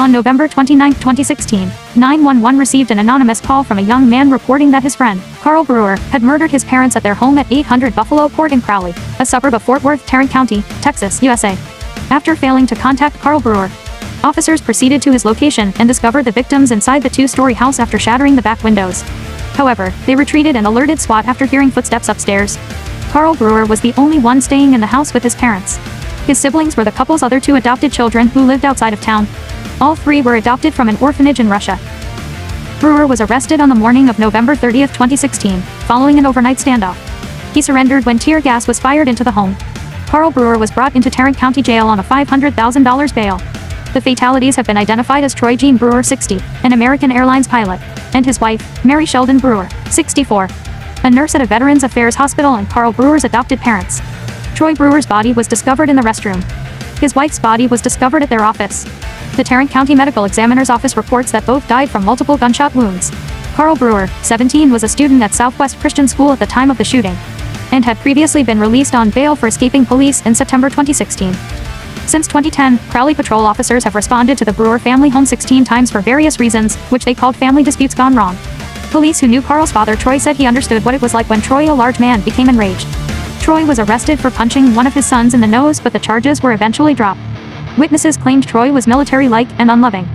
On November 29, 2016, 911 received an anonymous call from a young man reporting that his friend, Carl Brewer, had murdered his parents at their home at 800 Buffalo Court in Crowley, a suburb of Fort Worth, Tarrant County, Texas, USA. After failing to contact Carl Brewer, officers proceeded to his location and discovered the victims inside the two-story house after shattering the back windows. However, they retreated and alerted SWAT after hearing footsteps upstairs. Carl Brewer was the only one staying in the house with his parents. His siblings were the couple's other two adopted children who lived outside of town. All three were adopted from an orphanage in Russia. Brewer was arrested on the morning of November 30, 2016, following an overnight standoff. He surrendered when tear gas was fired into the home. Carl Brewer was brought into Tarrant County Jail on a $500,000 bail. The fatalities have been identified as Troy Jean Brewer, 60, an American Airlines pilot, and his wife, Mary Sheldon Brewer, 64, a nurse at a Veterans Affairs hospital, and Carl Brewer's adopted parents. Troy Brewer's body was discovered in the restroom. His wife's body was discovered at their office. The Tarrant County Medical Examiner's Office reports that both died from multiple gunshot wounds. Carl Brewer, 17, was a student at Southwest Christian School at the time of the shooting, and had previously been released on bail for escaping police in September 2016. Since 2010, Crowley patrol officers have responded to the Brewer family home 16 times for various reasons, which they called family disputes gone wrong. Police who knew Carl's father, Troy, said he understood what it was like when Troy, a large man, became enraged. Troy was arrested for punching one of his sons in the nose, but the charges were eventually dropped. Witnesses claimed Troy was military-like and unloving.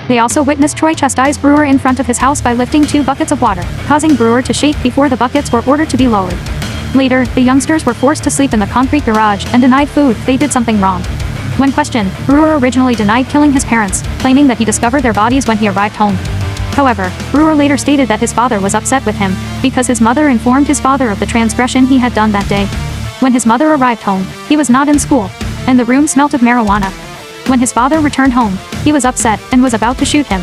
They also witnessed Troy chastise Brewer in front of his house by lifting 2 buckets of water, causing Brewer to shake before the buckets were ordered to be lowered. Later, the youngsters were forced to sleep in the concrete garage and denied food. They did something wrong. When questioned, Brewer originally denied killing his parents, claiming that he discovered their bodies when he arrived home. However, Brewer later stated that his father was upset with him because his mother informed his father of the transgression he had done that day. When his mother arrived home, he was not in school, and the room smelt of marijuana. When his father returned home, he was upset and was about to shoot him.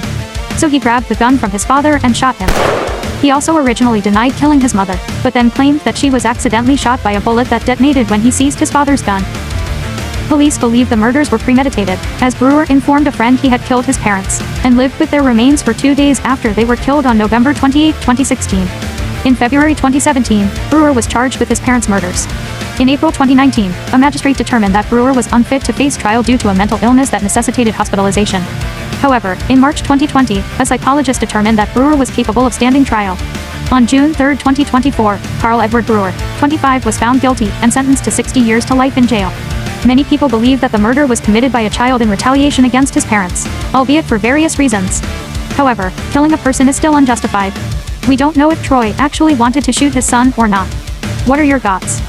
So he grabbed the gun from his father and shot him. He also originally denied killing his mother, but then claimed that she was accidentally shot by a bullet that detonated when he seized his father's gun. Police believe the murders were premeditated, as Brewer informed a friend he had killed his parents, and lived with their remains for 2 days after they were killed on November 28, 2016. In February 2017, Brewer was charged with his parents' murders. In April 2019, a magistrate determined that Brewer was unfit to face trial due to a mental illness that necessitated hospitalization. However, in March 2020, a psychologist determined that Brewer was capable of standing trial. On June 3, 2024, Carl Edward Brewer, 25, was found guilty and sentenced to 60 years to life in jail. Many people believe that the murder was committed by a child in retaliation against his parents, albeit for various reasons. However, killing a person is still unjustified. We don't know if Troy actually wanted to shoot his son or not. What are your thoughts?